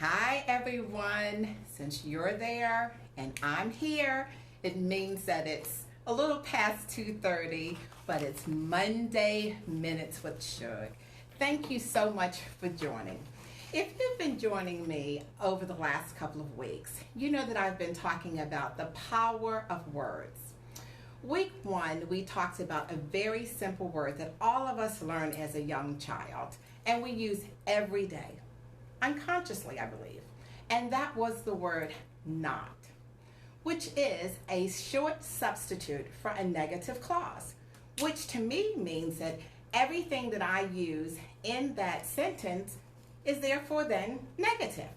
Hi everyone. Since you're there and I'm here, it means that it's a little past 2:30, but it's Monday Minutes with SUG. Thank you so much for joining. If you've been joining me over the last couple of weeks, you know that I've been talking about the power of words. Week one, we talked about a very simple word that all of us learn as a young child, and we use every day, unconsciously, I believe. And that was the word not, which is a short substitute for a negative clause, which to me means that everything that I use in that sentence is therefore then negative.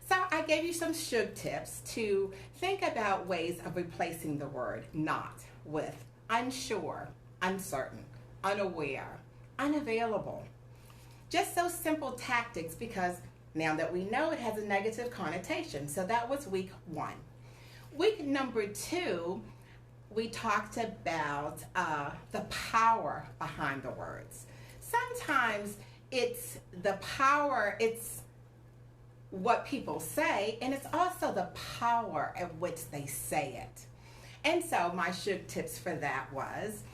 So I gave you some SUG tips to think about ways of replacing the word not with unsure, uncertain, unaware, unavailable. Just those simple tactics, because now that we know it has a negative connotation. So that was week one. Week number two, we talked about the power behind the words. Sometimes it's the power, it's what people say, and it's also the power at which they say it. And so my SUG tips for that was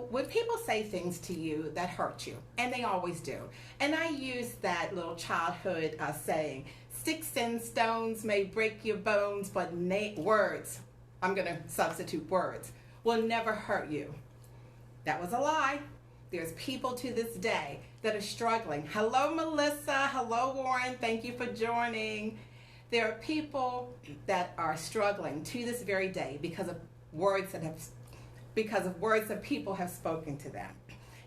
when people say things to you that hurt you, and they always do, and I use that little childhood saying, sticks and stones may break your bones, but words, I'm going to substitute words, will never hurt you. That was a lie. There's people to this day that are struggling. Hello, Melissa. Hello, Warren. Thank you for joining. There are people that are struggling to this very day because of words that people have spoken to them.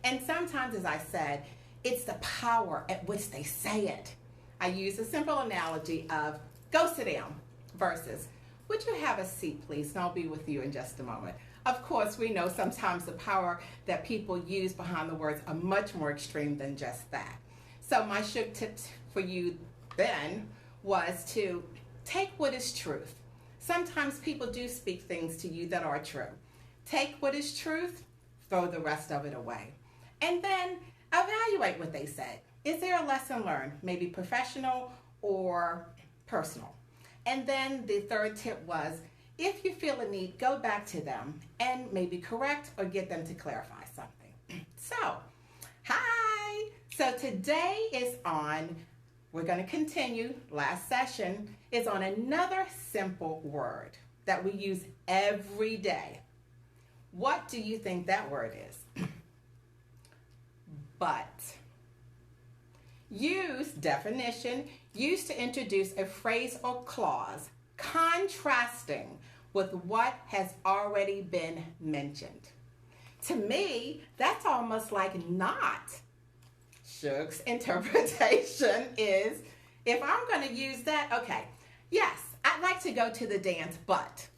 And sometimes, as I said, it's the power at which they say it. I use a simple analogy of go sit down versus would you have a seat, please? And I'll be with you in just a moment. Of course, we know sometimes the power that people use behind the words are much more extreme than just that. So my SUG tips for you then was to take what is truth. Sometimes people do speak things to you that are true. Take what is truth, throw the rest of it away. And then evaluate what they said. Is there a lesson learned, maybe professional or personal? And then the third tip was, if you feel a need, go back to them and maybe correct or get them to clarify something. So, hi! So today is we're going to continue, last session is on another simple word that we use every day. What do you think that word is? But. Definition, used to introduce a phrase or clause contrasting with what has already been mentioned. To me, that's almost like not. SUG's interpretation is, if I'm going to use that, okay, yes, I'd like to go to the dance, but.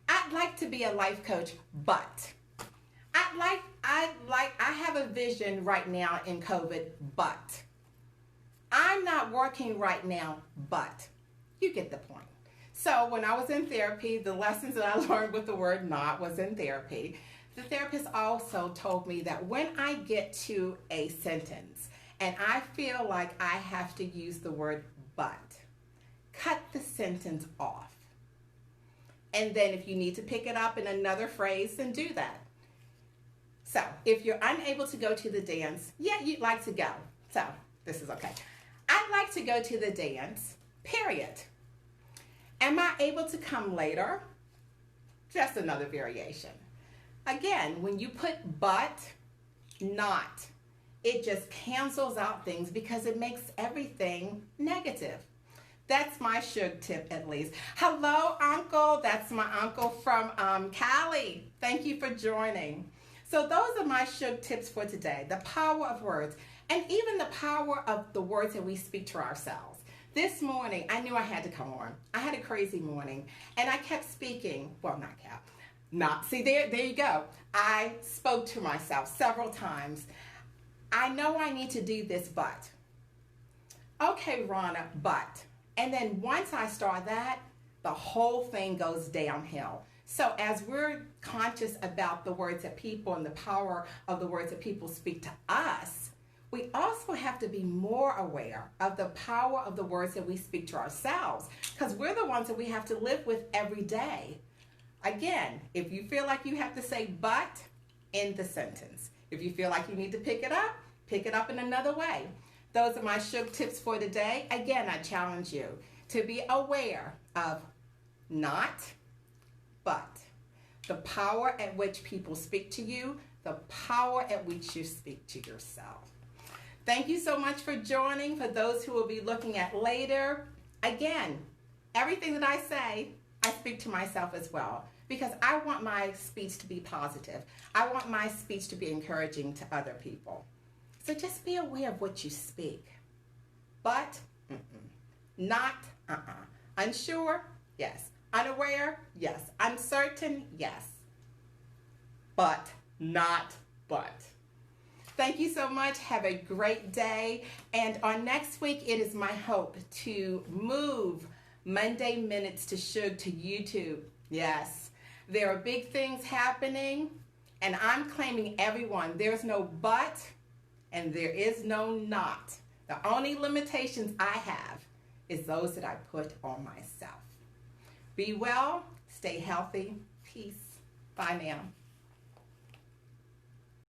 I'd like to be a life coach, but. I have a vision right now in COVID, but. I'm not working right now, but. You get the point. So when I was in therapy, the lessons that I learned with the word not was in therapy. The therapist also told me that when I get to a sentence and I feel like I have to use the word but, cut the sentence off. And then if you need to pick it up in another phrase, then do that. So if you're unable to go to the dance, yeah, you'd like to go. So this is okay. I'd like to go to the dance, period. Am I able to come later? Just another variation. Again, when you put but, not, it just cancels out things because it makes everything negative. That's my SUG tip, at least. Hello, Uncle. That's my uncle from Cali. Thank you for joining. So those are my SUG tips for today. The power of words, and even the power of the words that we speak to ourselves. This morning, I knew I had to come on. I had a crazy morning, and I kept speaking. Well, see, there you go. I spoke to myself several times. I know I need to do this, but. Okay, Ronna, but. And then once I start that, the whole thing goes downhill. So as we're conscious about the words that people and the power of the words that people speak to us, we also have to be more aware of the power of the words that we speak to ourselves, because we're the ones that we have to live with every day. Again, if you feel like you have to say but, end the sentence. If you feel like you need to pick it up in another way. Those are my SUG tips for today. Again, I challenge you to be aware of not, but. The power at which people speak to you, the power at which you speak to yourself. Thank you so much for joining. For those who will be looking at later, again, everything that I say, I speak to myself as well, because I want my speech to be positive. I want my speech to be encouraging to other people. So just be aware of what you speak. But, not, unsure, yes. Unaware, yes. Uncertain, yes. But, not but. Thank you so much. Have a great day. And on next week, it is my hope to move Monday Minutes to SUG to YouTube. Yes, there are big things happening, and I'm claiming everyone. There's no but, and there is no not. The only limitations I have is those that I put on myself. Be well, stay healthy, peace. Bye now.